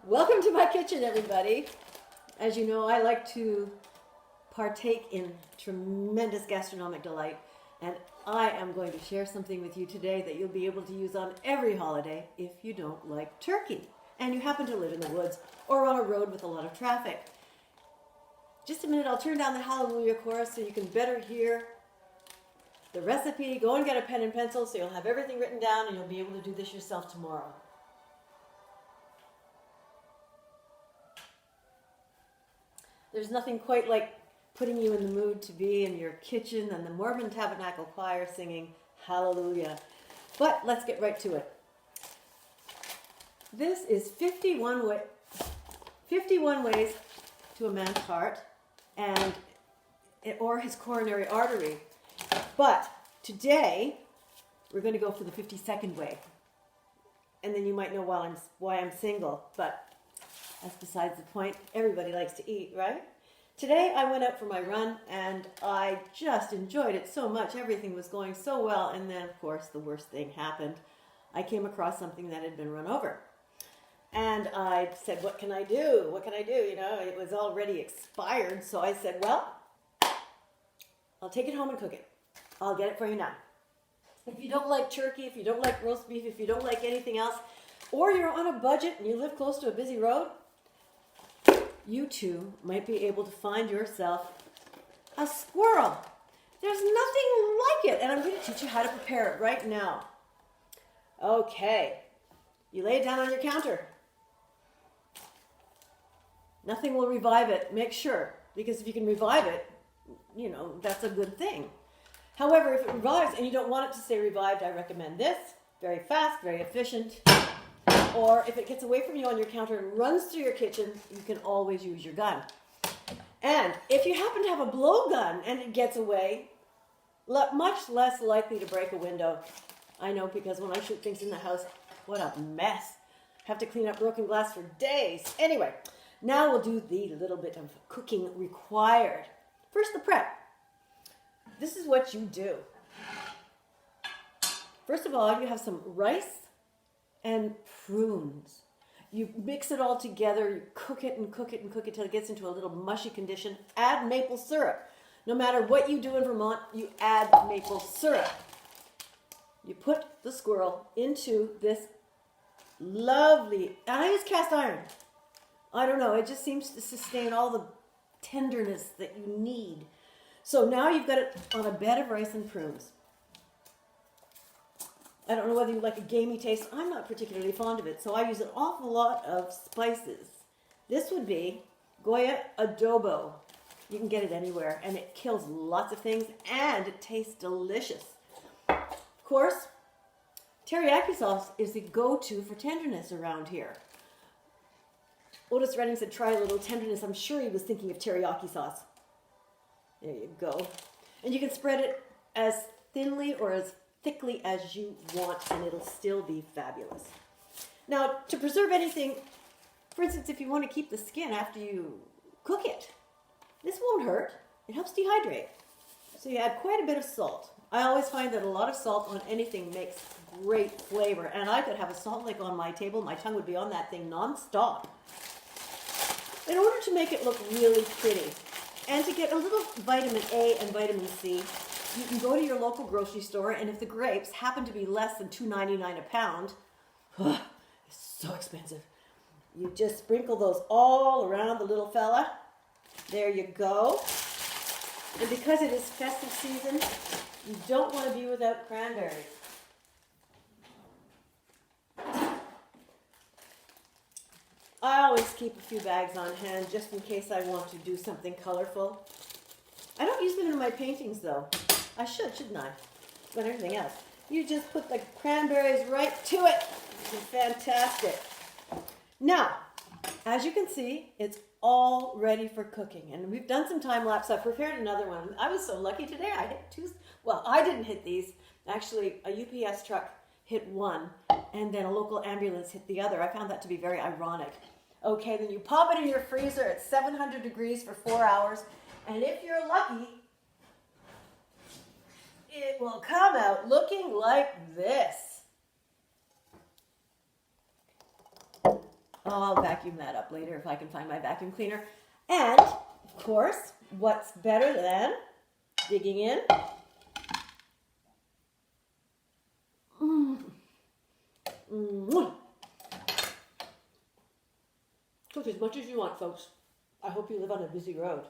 Welcome to my kitchen, everybody. As you know, I like to partake in tremendous gastronomic delight, and I am going to share something with you today that you'll be able to use on every holiday if you don't like turkey and you happen to live in the woods or on a road with a lot of traffic. Just a minute, I'll turn down the Hallelujah chorus so you can better hear the recipe. Go and get a pen and pencil so you'll have everything written down and you'll be able to do this yourself tomorrow. There's nothing quite like putting you in the mood to be in your kitchen and the Mormon Tabernacle Choir singing Hallelujah. But let's get right to it. This is 51 ways to a man's heart or his coronary artery. But today, we're going to go for the 52nd way. And then you might know why I'm single, but that's besides the point. Everybody likes to eat, right? Today I went out for my run and I just enjoyed it so much. Everything was going so well, and then of course the worst thing happened. I came across something that had been run over. And I said, what can I do? What can I do? You know, it was already expired, so I said, well, I'll take it home and cook it. I'll get it for you now. If you don't like turkey, if you don't like roast beef, if you don't like anything else, or you're on a budget and you live close to a busy road, you too might be able to find yourself a squirrel. There's nothing like it, and I'm going to teach you how to prepare it right now. Okay, you lay it down on your counter. Nothing will revive it, make sure, because if you can revive it, you know, that's a good thing. However, if it revives and you don't want it to stay revived, I recommend this. Very fast, very efficient. Or if it gets away from you on your counter and runs through your kitchen, you can always use your gun. And if you happen to have a blowgun and it gets away, much less likely to break a window. I know, because when I shoot things in the house, what a mess. Have to clean up broken glass for days. Anyway, now we'll do the little bit of cooking required. First, the prep. This is what you do. First of all, you have some rice and prunes. You mix it all together, you cook it and cook it and cook it till it gets into a little mushy condition. Add maple syrup. No matter what you do in Vermont, you add maple syrup. You put the squirrel into this lovely, and I use cast iron. I don't know, it just seems to sustain all the tenderness that you need. So now you've got it on a bed of rice and prunes. I don't know whether you like a gamey taste. I'm not particularly fond of it, so I use an awful lot of spices. This would be Goya adobo. You can get it anywhere, and it kills lots of things, and it tastes delicious. Of course, teriyaki sauce is the go-to for tenderness around here. Otis Redding said, try a little tenderness. I'm sure he was thinking of teriyaki sauce. There you go. And you can spread it as thinly or as thickly as you want, and it'll still be fabulous. Now, to preserve anything, for instance, if you want to keep the skin after you cook it, this won't hurt. It helps dehydrate. So you add quite a bit of salt. I always find that a lot of salt on anything makes great flavor, and I could have a salt lick on my table. My tongue would be on that thing nonstop. In order to make it look really pretty, and to get a little vitamin A and vitamin C, you can go to your local grocery store, and if the grapes happen to be less than $2.99 a pound, it's so expensive, you just sprinkle those all around the little fella. There you go. And because it is festive season, you don't want to be without cranberries. I always keep a few bags on hand just in case I want to do something colorful. I don't use them in my paintings though. I should, shouldn't I? But everything else. You just put the cranberries right to it. It's fantastic. Now, as you can see, it's all ready for cooking. And we've done some time lapse. I've prepared another one. I was so lucky today. I hit two. Well, I didn't hit these. Actually, a UPS truck hit one, and then a local ambulance hit the other. I found that to be very ironic. Okay, then you pop it in your freezer at 700 degrees for 4 hours. And if you're lucky, it will come out looking like this. Oh, I'll vacuum that up later if I can find my vacuum cleaner. And, of course, what's better than digging in? Cook as much as you want, folks. I hope you live on a busy road.